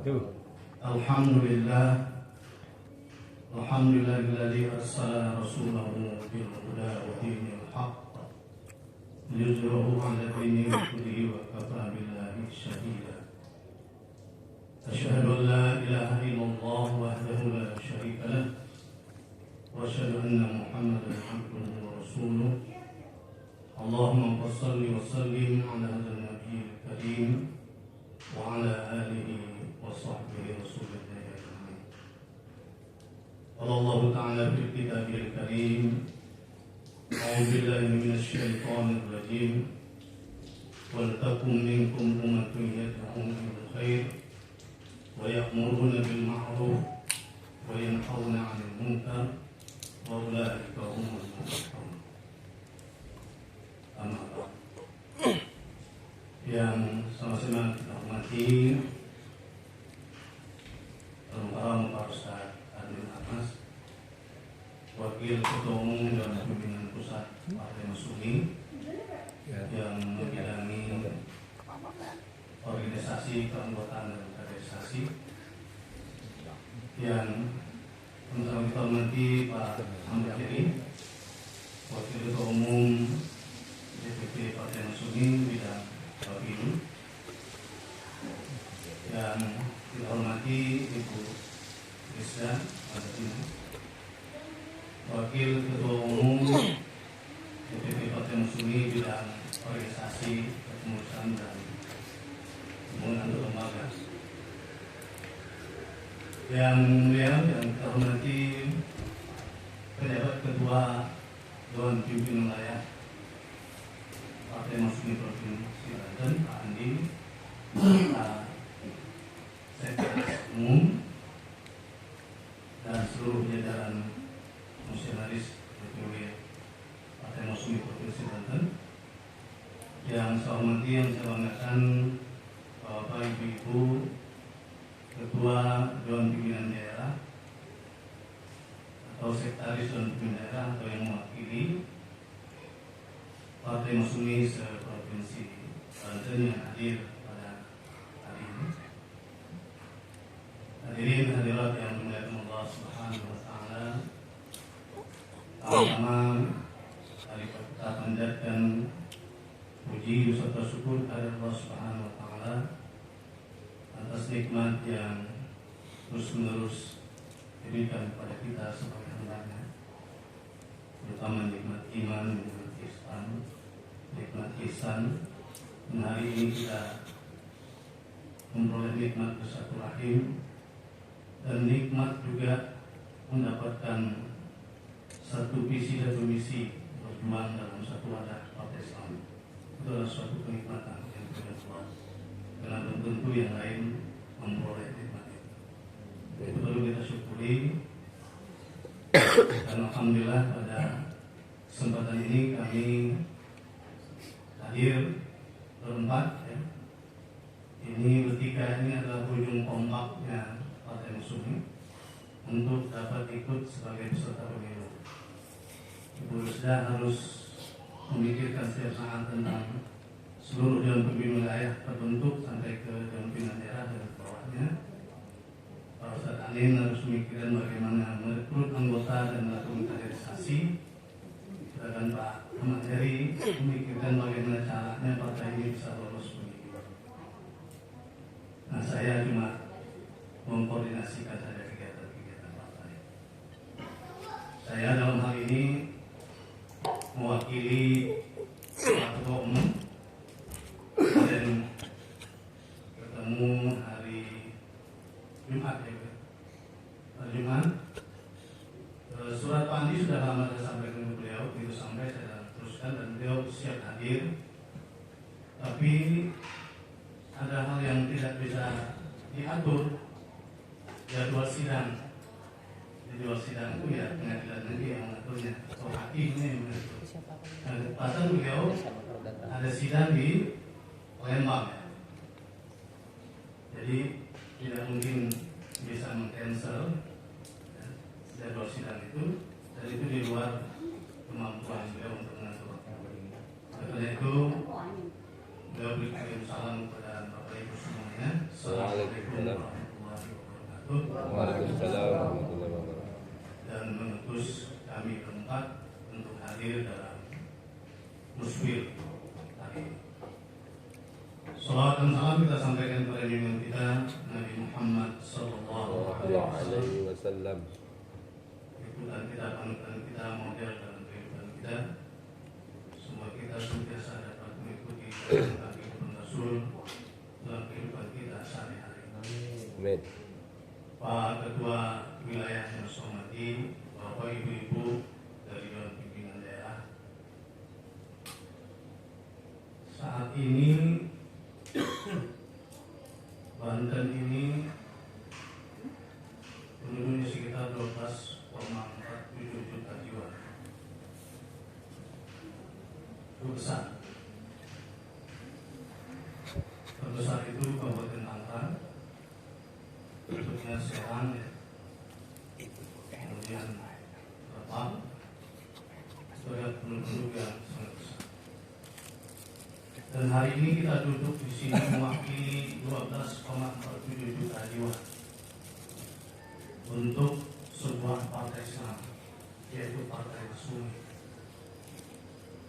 Alhamdulillah. Alhamdulillahilladzi arsala rasulahu bil huda wa dinil haqq liyuzhirahu 'ala dini kullihi wa kafa billahi shahida. Asyhadu an la ilaha illallah wahdahu la syarika lah wa asyhadu anna Muhammadan 'abduhu wa rasuluh. Allahumma shalli wa sallim 'ala hadzal nabiyil karim wa 'ala alihi wa sahbihi rasulillah. Allah Ta'ala fi kitabil karim. A'udzu billahi minasy syaithanir rajim. Wal takum minkum ummatun yad'una bil khair wa ya'muruna bil ma'ruf wa yanhauna 'anil munkar wa ulaika humul muflihun. Amma ba'd. Yang sama-sama kita hormati para ustaz, hadirin atas, Wakil Ketua Umum dan Pimpinan Pusat Partai Masyumi yang membidangi organisasi keanggotaan dan kaderisasi, yang kita hormati Pak Ahmad Heri, Wakil Ketua Umum DPP Partai Masyumi bidang Bapilu, yang kita hormati Ibu Rizda Adina, Wakil Ketua Umum DPP Partai Masyumi bidang organisasi kepengurusan dan pembangunan lembaga, yang mulia yang kita hormati pejabat Ketua Dewan Pimpinan Wilayah Partai Masyumi Provinsi Banten, Pak Andi, Pak Sekretaris Umum, dan seluruh jajaran fungsionaris DPW Partai Masyumi Provinsi Banten, yang saya hormati, yang saya banggakan Bapak Ibu-Ibu Ketua Dewan Pimpinan Daerah atau Sekretaris Dewan Pimpinan Daerah atau yang mewakili Partai Masyumi se-Provinsi Banten yang hadir pada hari ini. Hadirin hadirat yang dimuliakan Allah Subhanahu wa taala. Pertama, mari kita panjatkan puji serta syukur kepada Allah Subhanahu wa taala atas nikmat yang terus-menerus diberikan kepada kita sebagai hamba-Nya, terutama nikmat iman, nikmat Islam, nikmat ihsan. Dan hari ini kita memperoleh nikmat bersilaturahim dan nikmat juga mendapatkan satu visi dan misi berjuang dalam satu wadah partai Islam. Itu adalah suatu kenikmatan yang kita buat, karena belum tentu yang lain memperoleh nikmat itu. Itu perlu kita syukuri. Dan alhamdulillah pada kesempatan ini kami hadir berempat. Ini bertiga ini adalah ujung tombaknya Partai Masyumi untuk dapat ikut sebagai peserta pemilu. Ibu Rizda harus memikirkan setiap saat tentang seluruh Dewan Pimpinan Wilayah terbentuk sampai ke Dewan Pimpinan Daerah dan bawahnya. Pak Ustaz Anin harus memikirkan bagaimana merekrut anggota dan melakukan kaderisasi. Sedangkan Pak Ahmad Heri memikirkan bagaimana caranya partai ini bisa lolos pemilu. Nah, saya cuma mengkoordinasikan saja kegiatan-kegiatan partai. Saya dalam hal ini mewakili Pak Ketua Umum dan ketemu hari Jumat hari Jumat. Surat Pak Andi sudah lama saya sampaikan ke beliau, itu sampai saya teruskan dan beliau siap hadir. Tapi ada hal yang tidak bisa diatur, jadwal sidang. Jadwal sidang itu ya pengadilan negeri yang mengaturnya, atau hakimnya yang mengatur. Nah, kesempatan beliau ada sidang di Palembang. Jadi tidak mungkin bisa meng-cancel jadwal sidang itu, dan itu di luar kemampuan beliau untuk mengatur. Karena itu beliau berikan salam kepada Bapak Ibu semuanya. Assalamualaikum warahmatullahi Salawat dan salam kita sampaikan kepada junjungan kita Nabi Muhammad sallallahu alaihi wasallam. Ikutan kita, panutan kita, model dalam kehidupan kita. Semua kita senantiasa dapat mengikuti tentang kehidupan Rasul dalam kehidupan kita sehari-hari. Amin. Pak Ketua Wilayah yang saya hormati, Bapak Ibu-ibu dari Dewan Pimpinan Daerah. Saat ini Banten ini penduduknya sekitar 12,47 juta jiwa. Itu besar. Terbesar itu Kabupaten Tangerang, berikutnya Serang, kemudian Rempang, sebagai penduduk yang sangat besar. Dan hari ini kita duduk di sini mewakili 12,47 juta jiwa untuk sebuah partai Islam, yaitu Partai Masyumi.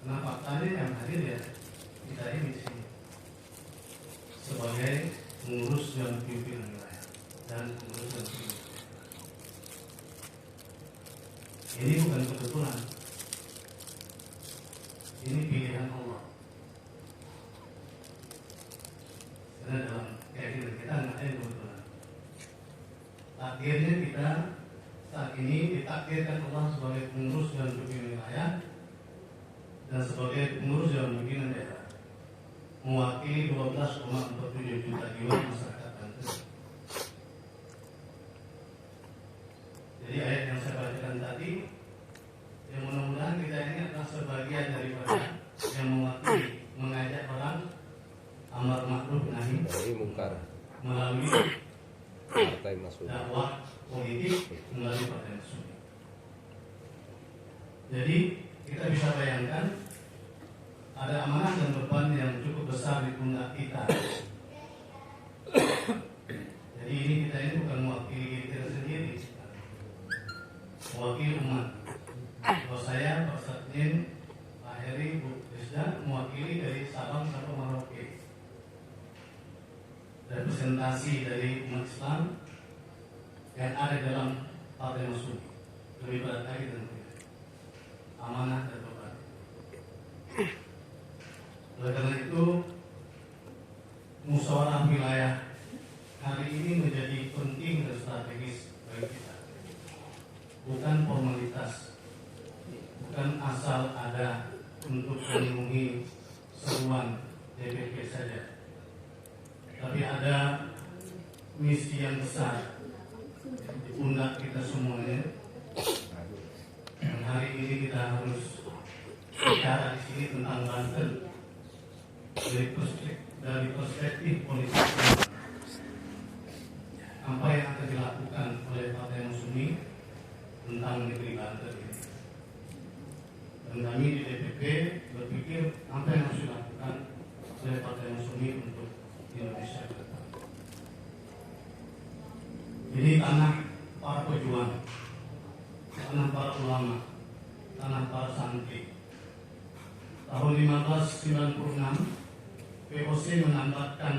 Nah, faktanya yang hadir ya kita ini di sini sebagai pengurus dan pimpinan wilayah dan pengurus dan pimpinan. Ini bukan kebetulan, ini pilihan Allah. Karena dalam keyakinan kita nggak ada yang kebetulan. Takdirnya kita saat ini ditakdirkan Allah sebagai pengurus dan pimpinan wilayah dan sebagai pengurus dan pimpinan daerah, mewakili 12,47 juta jiwa masyarakat Banten. Jadi ayat yang saya bacakan tadi, yang mudah-mudahan kita ini adalah sebagian daripada yang mewakili mengajak orang amar ma'ruf nahi mungkar melalui Partai Masyumi. dakwah politik melalui Partai Masyumi. Jadi kita bisa bayangkan ada amanah dan beban yang cukup besar di pundak kita. Jadi kita ini bukan mewakili diri kita sendiri, mewakili umat. Kalau saya, Pak Satnin, Pak Heri, Bu Rizda mewakili dari Sabang sampai Merauke. Representasi dari umat Islam yang ada dalam Partai Masyumi. Lebih berat lagi tentunya amanah dan beban. Oleh karena itu, musyawarah wilayah hari ini menjadi penting dan strategis bagi kita. Bukan formalitas, bukan asal ada untuk memenuhi seruan DPP saja, tapi ada misi yang besar di pundak kita semuanya. Dan hari ini kita harus bicara di sini tentang Banten dari perspektif politik. Apa yang akan dilakukan oleh Partai Masyumi tentang negeri Banten ini? Dan kami di DPP berpikir apa yang harus dilakukan oleh Partai Masyumi untuk Indonesia ke depan. Ini tanah para pejuang, tanah para ulama, tanah para santri. Tahun 1596 VOC menambahkan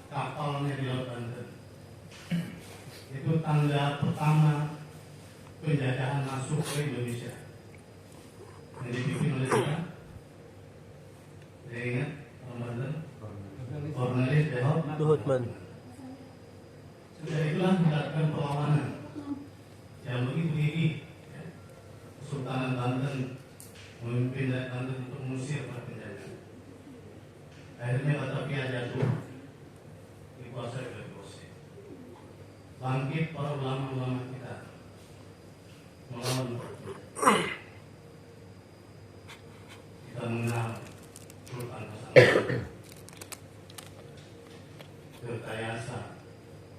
kapalnya di Laut Banten. Itu tanda pertama penjajahan masuk ke Indonesia. Yang dipimpin oleh siapa? Saya ingat orang Banten, Cornelis de Houtman. Sudah itulah melakukan perlawanan yang begitu gigih. Kesultanan Banten memimpin dari Banten untuk mengusir para penjajah. Akhirnya Batavia jatuh dikuasai oleh VOC. Bangkit para ulama-ulama kita melawan. Kita mengenal Sultan Hasanuddin, Tirtayasa.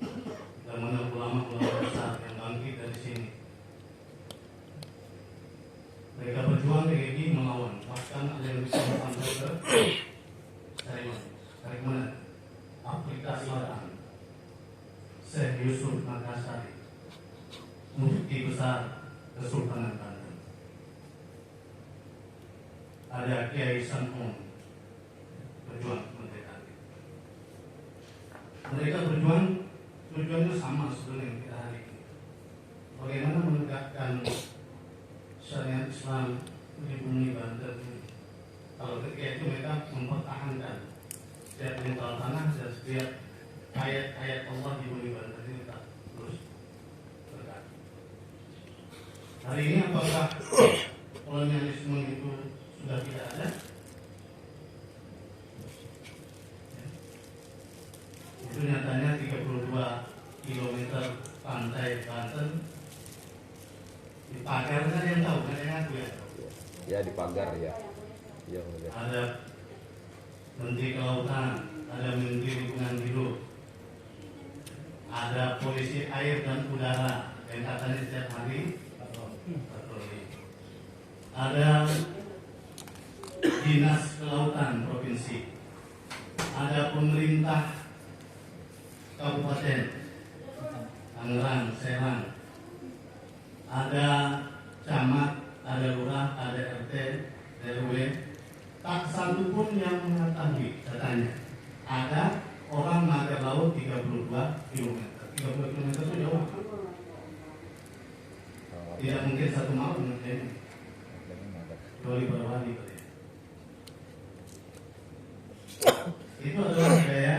Kita mengenal ulama-ulama besar yang bangkit dari sini. Mereka berjuang di melawan, bahkan ada yang bisa sampai ke dari mana? Afrika Selatan. Syekh Yusuf Makassari, mufti besar Kesultanan Banten. Ada Kiai Sanhong, berjuang kemerdekaan. Mereka berjuang, tujuannya sama sebenarnya yang kita hari ini. Bagaimana menegakkan syariat Islam di bumi Banten ini. Kalau ketika itu mereka mempertahankan setiap lintang tanah dan setiap ayat-ayat Allah di bumi Banten ini tetap terus bergerak. Hari ini apakah kolonialisme itu sudah tidak ada? Itu nyatanya 32 km pantai Banten dipagar, kan yang tahu, kan yang aku ya. Ya dipagar ya. Ya, udah. Ada Menteri Kelautan, ada Menteri Lingkungan Hidup, ada Polisi Air dan Udara yang katanya setiap hari patroli. Ada Dinas Kelautan Provinsi, ada pemerintah Kabupaten Tangerang, Serang, ada camat, ada lurah, ada RT, RW. Tak satu pun yang mengetahui katanya ada orang mager laut 32 km. 32 km itu jauh. Tidak mungkin satu malam mungkin. Kecuali berwali. Itu adalah gaya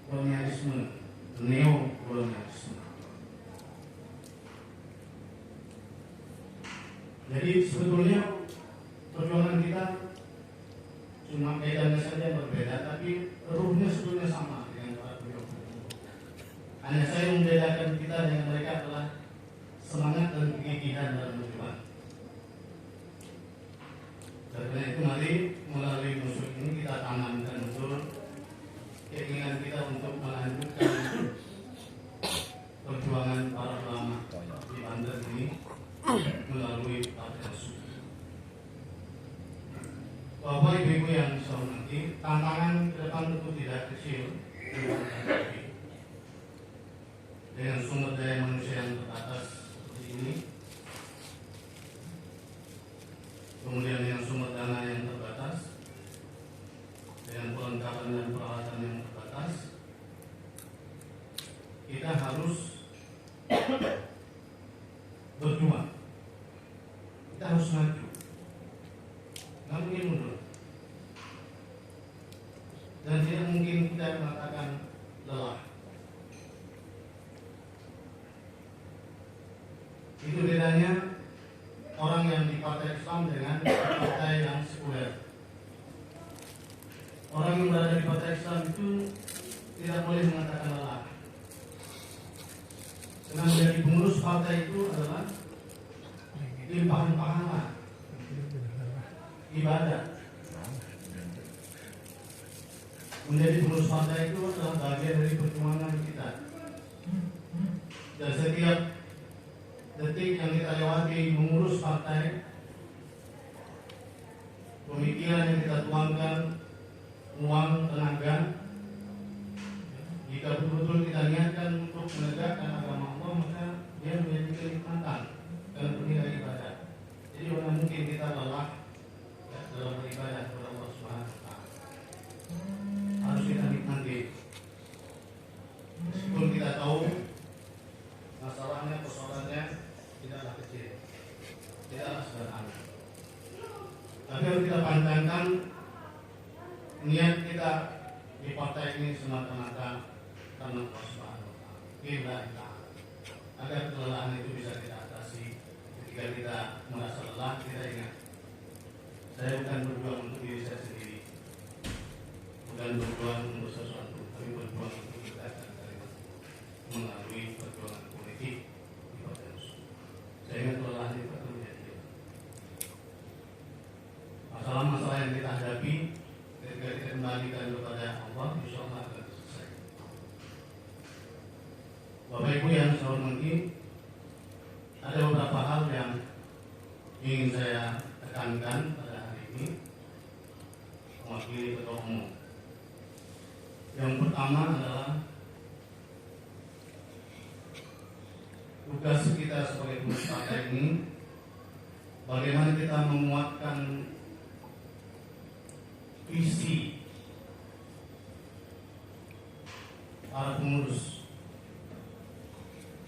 kolonialisme, neo-kolonialisme. Jadi sebetulnya perjuangan kita cuma medannya saja yang berbeda, tapi ruhnya sebetulnya sama dengan para pejuang. Hanya saya membedakan kita dengan mereka adalah semangat dan kegigihan dalam berjuang. Karena itu mari melalui musuh ini kita tanamkan betul keinginan kita untuk melanjutkan perjuangan para ulama di Banten ini melalui partai Suci. Bapak Ibu yang saya hormati, tantangan ke depan tentu tidak kecil dengan sumber daya manusia yang terbatas seperti ini, kemudian dengan sumber dana yang terbatas, dengan perlengkapan dan peralatan yang terbatas, kita harus berjuang, kita harus maju, nggak mungkin mundur. Dan tidak mungkin kita mengatakan lelah. Itu bedanya orang yang di partai Islam dengan partai yang sekuler. Orang yang berada di partai Islam itu tidak boleh mengatakan lelah. Karena menjadi pengurus partai itu adalah limpahan pahala, ibadah. Menjadi pengurus partai itu adalah bagian dari perjuangan kita. Dan setiap detik yang kita lewati mengurus partai, pemikiran yang kita tuangkan, uang, tenaga, jika betul-betul kita niatkan untuk menegakkan agama Allah, maka dia menjadi kenikmatan dan bernilai ibadah. Jadi bukan mungkin kita lelah dalam beribadah kepada Allah Subhanahu wa Ta'ala. Harus kita nikmati. Meskipun kita tahu masalahnya, persoalannya tidaklah kecil, tidaklah sederhana. Tapi harus kita pandangkan niat kita di partai ini semata-mata karena Allah Subhanahu wa Ta'ala. Agar kelelahan itu bisa kita atasi. Ketika kita merasa lelah, kita ingat, saya bukan berjuang untuk diri saya sendiri, bukan berjuang untuk sesuatu, tapi berjuang untuk menegakkan kalimat melalui perjuangan politik di partai musuh. Saya ingat kelelahan itu akan menjadi masalah-masalah yang kita hadapi. Ketika kita kembalikan kepada Allah, insya Allah akan selesai. Bapak Ibu yang saya hormati, ada beberapa hal yang ingin saya tekankan pada hari ini mewakili Ketua Umum. Yang pertama adalah tugas kita sebagai pengurus partai ini, bagaimana kita menguatkan visi para pengurus,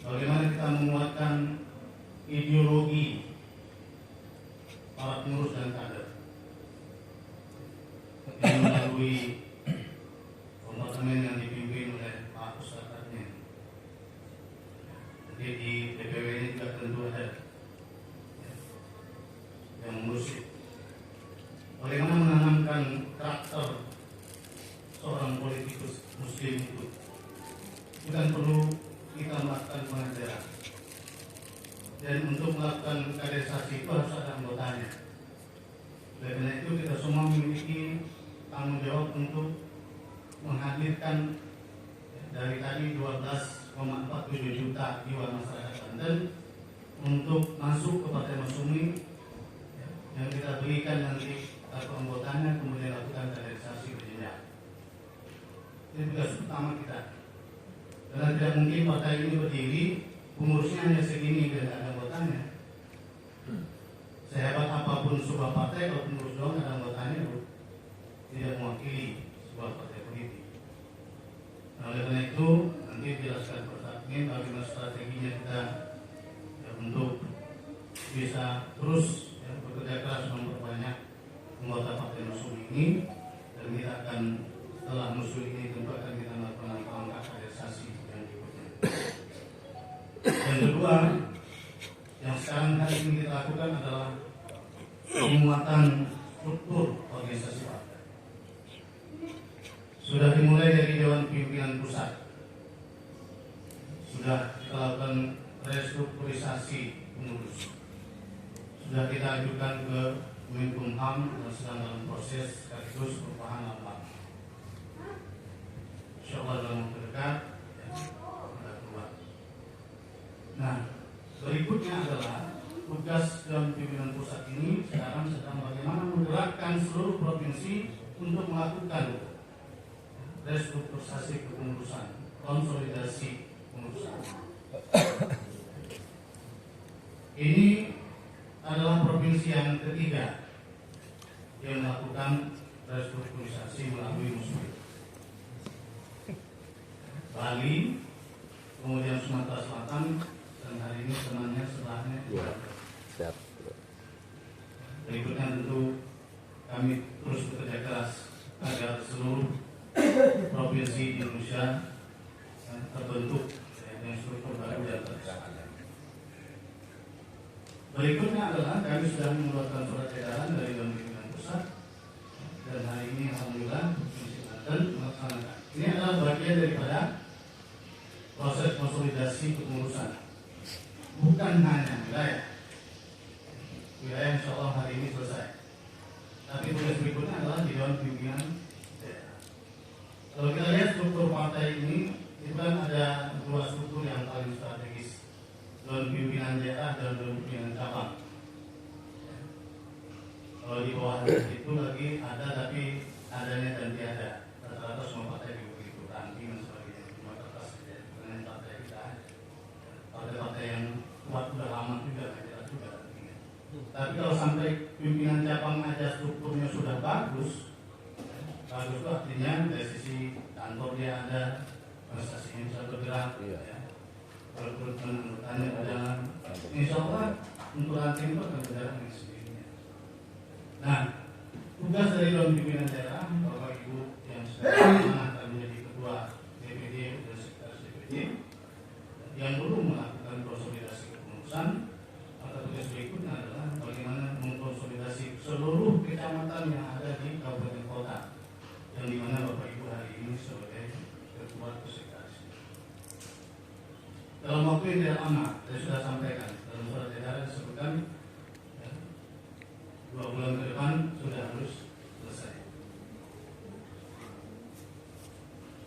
bagaimana kita menguatkan ideologi para pengurus dan kader yang melalui kompartemen yang dipimpin oleh Pak Ustadz Admin. Jadi di DPW ini juga tentu ada yang mengurus bagaimana menanamkan karakter seorang politikus muslim itu. Bukan perlu kita melakukan pengajaran, dan untuk melakukan kaderisasi itu harus ada anggotanya. Oleh karena itu kita semua memiliki tanggung jawab untuk menghadirkan dari tadi 12,47 juta jiwa masyarakat Banten untuk masuk ke Partai Masyumi yang kita berikan nanti kartu anggotanya, kemudian lakukan kaderisasi berjenjang. Ini tugas utama kita. Karena tidak mungkin partai ini berdiri, pengurusnya hanya segini dan ada anggotanya. Sehebat apapun sebuah partai, kalau pengurus doang ada anggotanya, tidak mewakili sebuah partai politik. Nah, oleh karena itu, nanti dijelaskan pertanyaan bagaimana strateginya kita untuk bisa terus bekerja keras memperbanyak anggota Partai Masyumi ini, dan kita akan setelah musuh ini tentu akan kita melakukan langkah kaderisasi yang berikutnya. Yang kedua, yang sekarang hari ini kita lakukan adalah penguatan struktur organisasi partai. Sudah dimulai dari Dewan Pimpinan Pusat, sudah kita lakukan restrukturisasi pengurus, sudah kita ajukan ke Menkumham dan sedang dalam proses sekaligus perubahan lambang. Insyaallah dalam waktu dekat kita keluar. Nah, berikutnya adalah tugas Dewan Pimpinan Pusat ini sekarang sedang bagaimana menggerakkan seluruh provinsi untuk melakukan restrukturisasi kepengurusan, konsolidasi pengurusan. Ini adalah provinsi yang ketiga yang melakukan restrukturisasi melalui Muslim. Bali, kemudian Sumatera Selatan, dan hari ini temannya sebelahnya. Siap. Berikutnya tentu kami terus bekerja keras agar seluruh provinsi di Indonesia terbentuk dengan struktur baru dan terdekat. Berikutnya adalah kami sudah mengeluarkan surat edaran dari Dewan Pimpinan Pusat, dan hari ini alhamdulillah Provinsi Banten melaksanakan. Ini adalah bagian daripada proses konsolidasi kepengurusan, bukan hanya wilayah. Wilayah insya Allah hari ini selesai, tapi tugas berikutnya adalah di Dewan Pimpinan daerah. Kalau kita lihat struktur partai ini, itu kan ada dua struktur yang paling strategis, Dewan Pimpinan daerah dan Dewan Pimpinan cabang. Kalau di bawah itu lagi ada, tapi adanya dan tiada. Rata-rata semua partai begitu, ranting dan sebagainya. Cuma kertas dengan partai kita, partai-partai yang kuat sudah lama juga, tidak juga. Tapi kalau sampai pimpinan cabang aja strukturnya sudah bagus, bagus itu artinya dari sisi kantor dia ada, prestasinya bisa bergerak, kalau anggotanya berjalan, insya Allah untuk ranting itu akan berjalan dengan sendirinya. Nah, tugas dari Dewan Pimpinan Daerah, Bapak Ibu yang sudah akan menjadi ketua DPD dan sekretaris DPD, yang belum melakukan konsolidasi kepengurusan, maka tugas berikutnya adalah bagaimana mengkonsolidasi seluruh kecamatan yang ada di kabupaten kota, yang dimana Bapak Ibu hari ini sebagai ketua sekretaris. Dalam waktu yang tidak lama, saya sudah sampaikan dalam surat edaran disebutkan 2 bulan ke depan sudah harus selesai.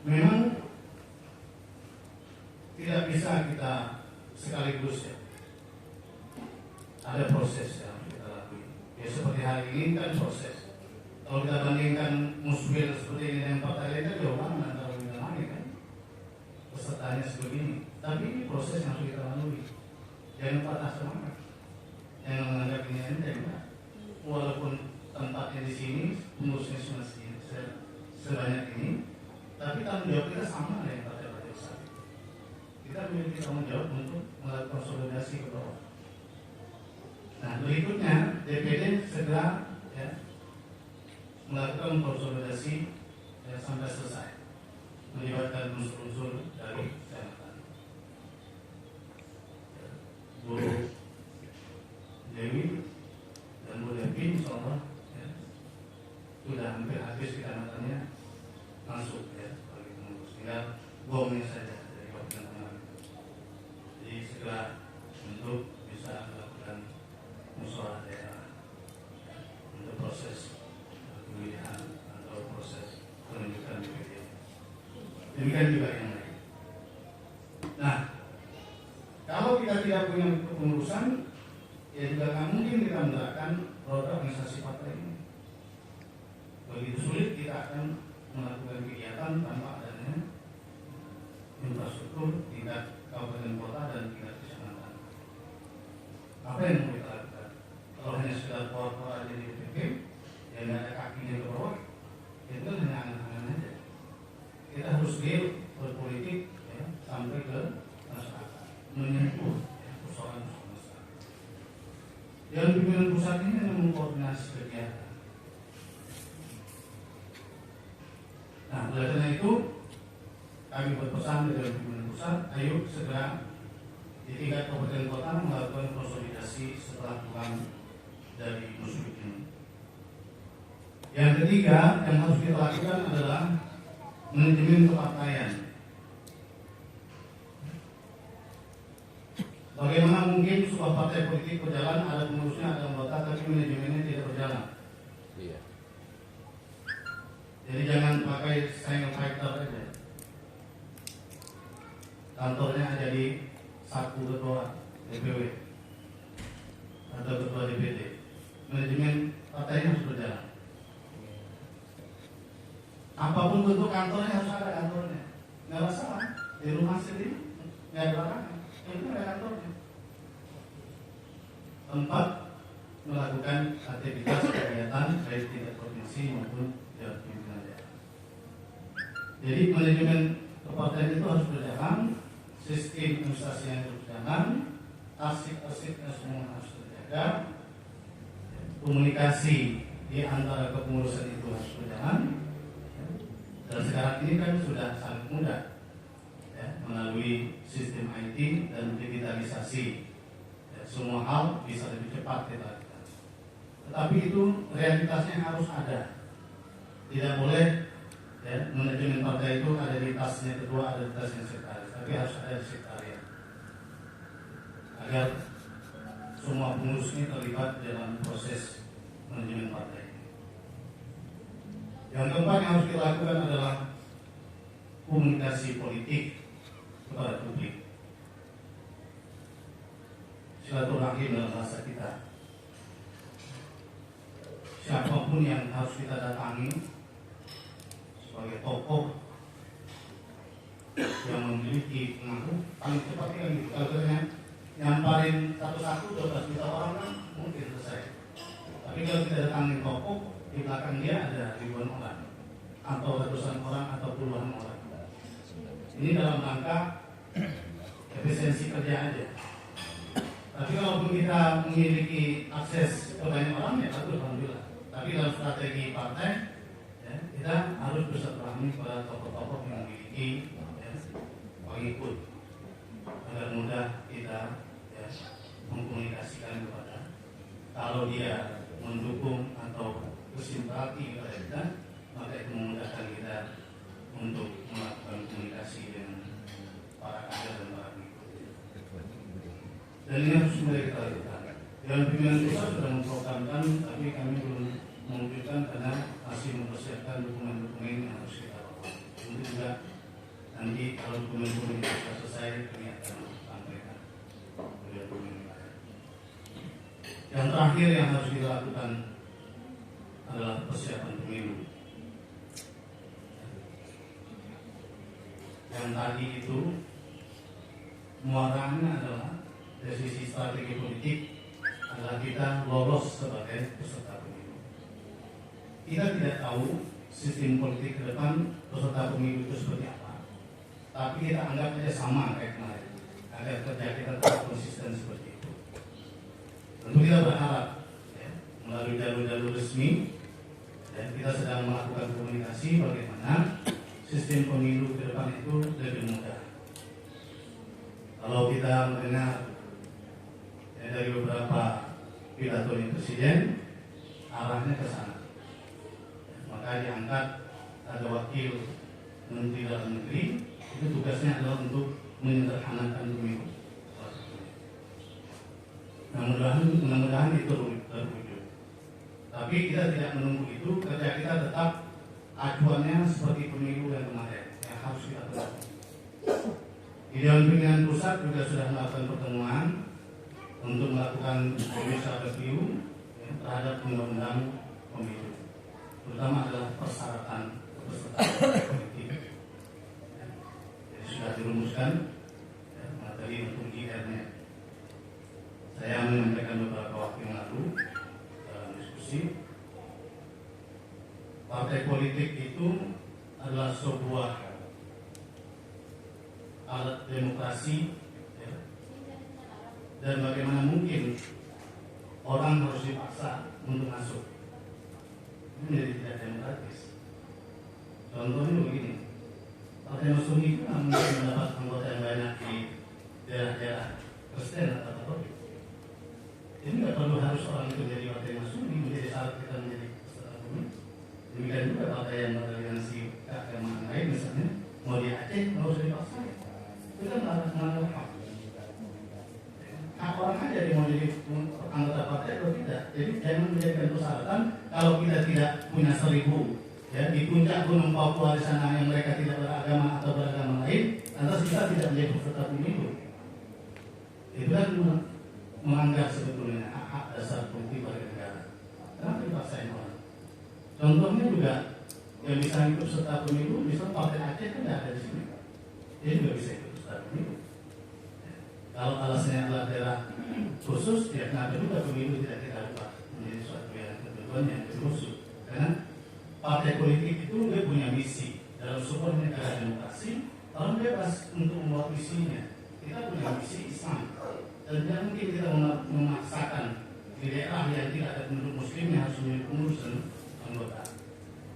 Memang tidak bisa kita sekaligus ya. Ada proses yang kita lakukan. Ya seperti hari ini kan proses. Kalau kita bandingkan musbil seperti ini dengan partai lain kan jauh banget antara yang lain kan. Pesertanya seperti ini. Tapi ini proses yang harus kita lalui. Jangan patah semangat. Jangan menganggap ini enteng. Walaupun tempatnya di sini, pengurusnya sebanyak ini, tapi tanggung jawab kita sama dengan partai kita memiliki tanggung jawab untuk melakukan konsolidasi ke bawah. Nah, berikutnya DPD segera ya, melakukan konsolidasi ya, sampai selesai, melibatkan unsur-unsur dari kecamatan. Bu Dewi dan Bu Devi, insya Allah ya, sudah hampir habis kecamatannya masuk ya bagi pengurus. Tinggal bomnya saja dari wakil teman. Jadi segera untuk bisa melakukan musyawarah daerah ya, untuk proses pemilihan atau proses penunjukan DPD. Demikian juga yang lain. Nah, kalau kita tidak punya kepengurusan, ya juga nggak mungkin kita menerapkan roda organisasi partai ini. Begitu sulit kita akan melakukan kegiatan tanpa adanya infrastruktur tingkat kabupaten kota dan tingkat kecamatan. Apa yang mau kita lakukan? Kalau hanya sekedar power aja di DPP, ya nggak ada kakinya ke bawah, itu kan hanya angan-angan aja. Kita harus real berpolitik ya, sampai ke masyarakat, menyentuh ya, persoalan-persoalan masyarakat. Yang pimpinan pusat ini hanya mengkoordinasi kegiatan. Nah, oleh karena itu kami berpesan dari pimpinan pusat, ayo segera di tingkat kabupaten kota melakukan konsolidasi setelah pulang dari musuh ini. Yang ketiga yang harus kita lakukan adalah manajemen kepartaian. Bagaimana mungkin sebuah partai politik berjalan, ada pengurusnya, ada anggota, tapi manajemennya tidak berjalan? Iya. Jadi jangan pakai single fighter aja. Kantornya jadi satu ketua DPW atau ketua DPD. Manajemen partainya harus berjalan. Apapun bentuk kantornya harus ada kantornya. Nggak masalah. Di rumah sendiri nggak ada larangan. Yang penting ada kantornya. Tempat melakukan aktivitas kegiatan baik tingkat provinsi maupun tingkat pimpinan daerah. Jadi manajemen kepartaian itu harus berjalan, sistem administrasi yang harus berjalan, arsip-arsipnya semua harus terjaga, komunikasi di antara kepengurusan itu harus berjalan. Dan sekarang ini kan sudah sangat mudah ya, melalui sistem IT dan digitalisasi. Semua hal bisa lebih cepat kita lakukan. Tetapi itu realitasnya harus ada. Tidak boleh ya, manajemen partai itu ada di tasnya ketua, ada di tasnya sekretaris, tapi harus ada di sekretariat agar semua pengurus ini terlibat dalam proses manajemen partai. Yang keempat yang harus kita lakukan adalah komunikasi politik kepada publik. Silaturahim dalam bahasa kita. Siapapun yang harus kita datangi sebagai tokoh yang memiliki pengaruh, paling cepat yang gitu. Kalau nyamparin satu-satu 12 juta orang kan mungkin selesai. Tapi kalau kita datangi tokoh, di belakang dia ada ribuan orang, atau ratusan orang, atau puluhan orang. Ini dalam rangka efisiensi kerja aja. Tapi kalaupun kita memiliki akses ke banyak orang, ya bagus, alhamdulillah. Tapi dalam strategi partai, ya, kita harus bersilaturahmi kepada tokoh-tokoh yang memiliki ya, pengikut agar mudah kita ya, mengkomunikasikan kepada. Kalau dia mendukung atau bersimpati kepada kita, maka itu memudahkan kita untuk melakukan komunikasi dengan para kader dan para pengikut. Dan ini harus mulai kita lakukan. Dewan Pimpinan Pusat sudah memprogramkan, tapi kami belum menunjukkan karena masih mempersiapkan dokumen-dokumen yang harus kita lakukan. Itu juga nanti kalau dokumen-dokumen itu sudah selesai, kami akan sampaikan. Yang terakhir yang harus kita lakukan adalah persiapan pemilu. Yang tadi itu muaranya adalah dari sisi strategi politik adalah kita lolos sebagai peserta pemilu. Kita tidak tahu sistem politik ke depan peserta pemilu itu seperti apa. tapi kita anggap saja sama kayak kemarin, agar kerja kita tetap konsisten seperti itu. Tentu kita berharap ya, melalui jalur-jalur resmi, dan kita sedang melakukan komunikasi bagaimana sistem pemilu ke depan itu lebih mudah. Kalau kita mendengar ya, dari beberapa pidato presiden, arahnya ke sana. Maka diangkat ada wakil Menteri Dalam Negeri, itu tugasnya adalah untuk menyederhanakan pemilu. Mudah-mudahan itu terwujud. Tapi kita tidak menunggu itu, kerja kita tetap acuannya seperti pemilu yang kemarin yang harus kita penuhi. Di Dewan Pimpinan Pusat juga sudah melakukan pertemuan untuk melakukan judicial review ya, terhadap undang-undang pemilu, terutama adalah persyaratan peserta politik. Ya, jadi sudah dirumuskan ya, materi untuk IR-nya. Saya menyampaikan beberapa waktu yang lalu dalam diskusi, partai politik itu adalah sebuah alat demokrasi ya. Dan bagaimana mungkin orang harus dipaksa untuk masuk, ini menjadi tidak demokratis. Contohnya begini, partai Masyumi itu mungkin mendapat anggota yang banyak di daerah-daerah Kristen atau Katolik. Ini nggak perlu harus orang itu menjadi partai Masyumi menjadi syarat kita menjadi peserta pemilu. Demikian juga partai yang beraliansi keagamaan lain, misalnya mau di Aceh nggak usah dipaksa. Itu kan melanggar hak. Hak orang aja dia mau jadi anggota partai atau tidak. Jadi jangan menjadikan persyaratan kalau kita tidak punya 1000 ya di puncak gunung Papua di sana yang mereka tidak beragama atau beragama lain, lantas kita tidak menjadi peserta pemilu. Itu kan melanggar sebetulnya hak dasar politik bagi negara. Kenapa dipaksain orang? Contohnya juga yang bisa ikut peserta pemilu, misalnya partai Aceh kan tidak ada di sini, dia juga bisa ikut peserta pemilu. Kalau alasannya adalah daerah khusus, ya kenapa juga pemilu tidak kita ubah menjadi suatu yang ketentuan yang khusus? Karena partai politik itu dia punya misi dalam sebuah negara demokrasi, orang bebas untuk membuat misinya. Kita punya misi Islam. Dan tidak mungkin kita memaksakan di daerah yang tidak ada penduduk muslim yang harus menjadi pengurus dan anggota.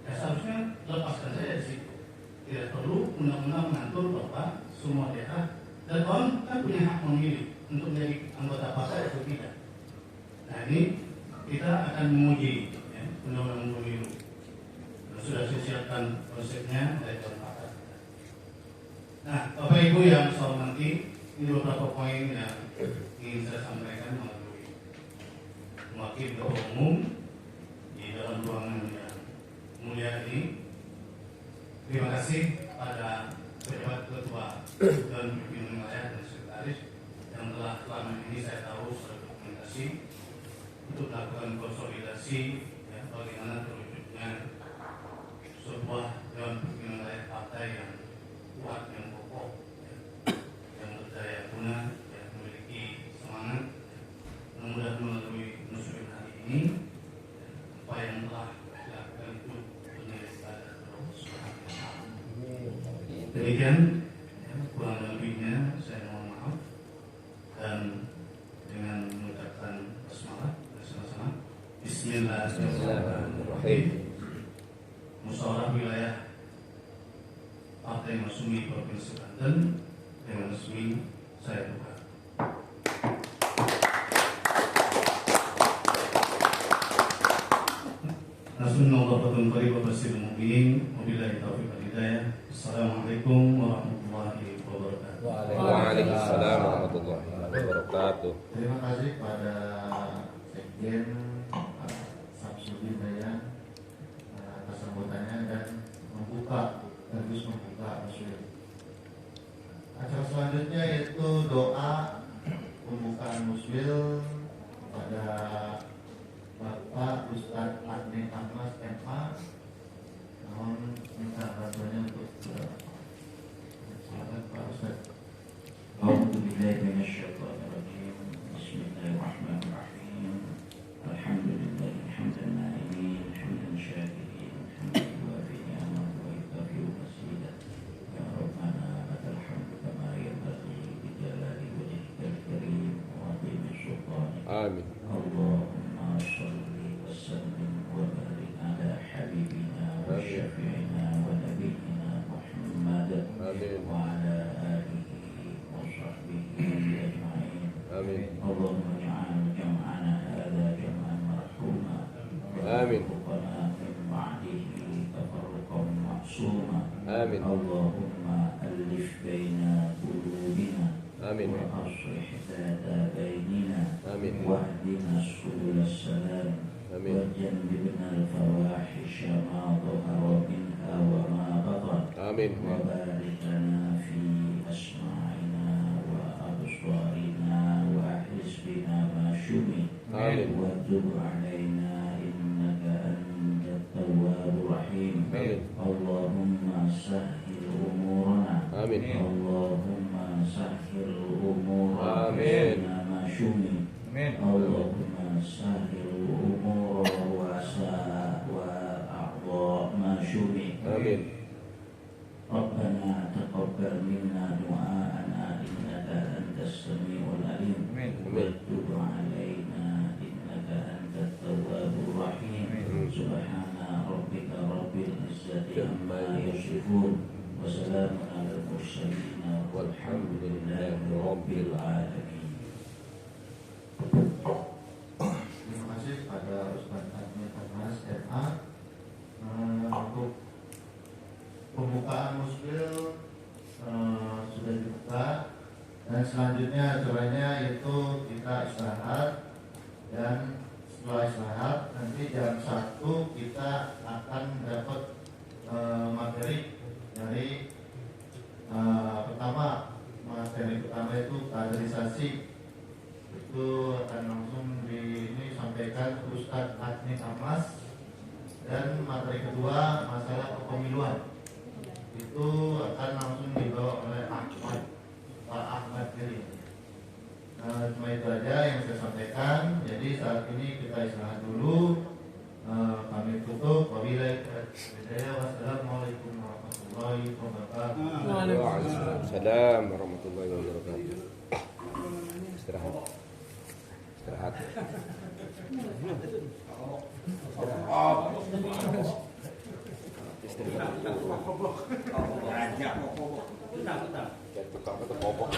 Ya seharusnya lepaskan saja di situ. Tidak perlu undang-undang mengatur bahwa semua daerah dan orang kan punya hak memilih untuk menjadi anggota partai atau tidak. Nah ini kita akan menguji ya, undang-undang pemilu. Sudah disiapkan konsepnya dari Dewan Pakar. Nah, Bapak Ibu yang saya hormati, ini beberapa poin yang ingin saya sampaikan melalui wakil ketua umum di dalam ruangan yang mulia ini. Terima kasih pada pejabat ketua dan pimpinan wilayah dan sekretaris yang telah selama ini saya tahu berdokumentasi untuk melakukan konsolidasi ya, bagaimana terwujudnya sebuah dewan pimpinan wilayah partai yang kuat, yang kokoh, ya, yang berdaya guna, yang memiliki semangat. Mudah-mudahan melalui muslim hari ini, ya, apa yang telah dilakukan itu menjadi ibadah Allah Subhanahu wa Ta'ala. Demikian, ya, kurang lebihnya saya mohon maaf dan dengan mengucapkan basmalah bersama-sama. Bismillahirrahmanirrahim. Musyawarah wilayah Partai Masyumi Provinsi Banten dengan resmi saya buka. Nasrullah wabarakatuh. Wabillahi taufiq wal hidayah. Assalamualaikum warahmatullahi wabarakatuh. Waalaikumsalam warahmatullahi wabarakatuh. Terima kasih pada Sekjen Samsudin Dayan atas sambutannya dan terus membuka muslim. Acara selanjutnya yaitu doa pembukaan muslim pada Bapak Ustadz Adni Ahmad MA. Mohon minta bantuannya untuk silakan Pak Ustadz. A'udzubillahi minasyaitonirrajim. Bismillahirrahmanirrahim. Alhamdulillahi hamdan na'imin, hamdan syakirin, hamdan yuwafi ni'amahu wa yukafi'u masidah. Ya Rabbana lakal Amin. Allahumma shalli wa sallim wa barik ala habibina wa syafi'ina wa nabiyyina Muhammad Amin. wa ala alihi wa sahbihi ajma'in. Amin. Allahumma ja'al jam'ana hadha jam'an marhuma Amin. wa min ba'dihi tafarruqan ma'suma. Amin. Allahumma alif baina qulubina Amin. wa aslih dhata bainina Amin. واهدنا سبل السلام آمين. وجنبنا الفواحش ما ظهر منها وما بطن Amin. وبارك لنا في أسماعنا وأبصارنا وحسبنا ما شمل آمين. وتب علينا إنك أنت التواب الرحيم آمين. اللهم سهل أمورنا Amin. اللهم سهل أمورنا آمين. ما شمل اللهم سهل الأمور وأعضاء ما شمل Amin. ربنا تقبل منا دعاءنا إنك أنت السميع العليم وتب علينا إنك أنت التواب الرحيم سبحان ربك رب العزة عما يصفون وسلام على المرسلين والحمد لله رب العالمين. Terima kasih kepada Ustaz Admin Anas MA untuk pembukaan muskil sudah dibuka, dan selanjutnya acaranya yaitu kita istirahat, dan setelah istirahat nanti jam 1 kita akan dapat materi dari materi pertama itu kaderisasi. Itu akan langsung disampaikan Ustadz Admin Amas, dan materi kedua masalah kepemiluan itu akan langsung dibawa oleh Pak Ahmad Giri. Cuma itu aja yang saya sampaikan. Jadi saat ini kita istirahat dulu. Kami tutup. Wassalamualaikum warahmatullahi wabarakatuh. Waalaikumsalam warahmatullahi wabarakatuh. Istirahat. Istirahat. Tukang ketepopok.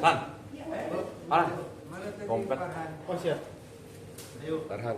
Pan. Pan. Kompet. Oh siap. Tarhan.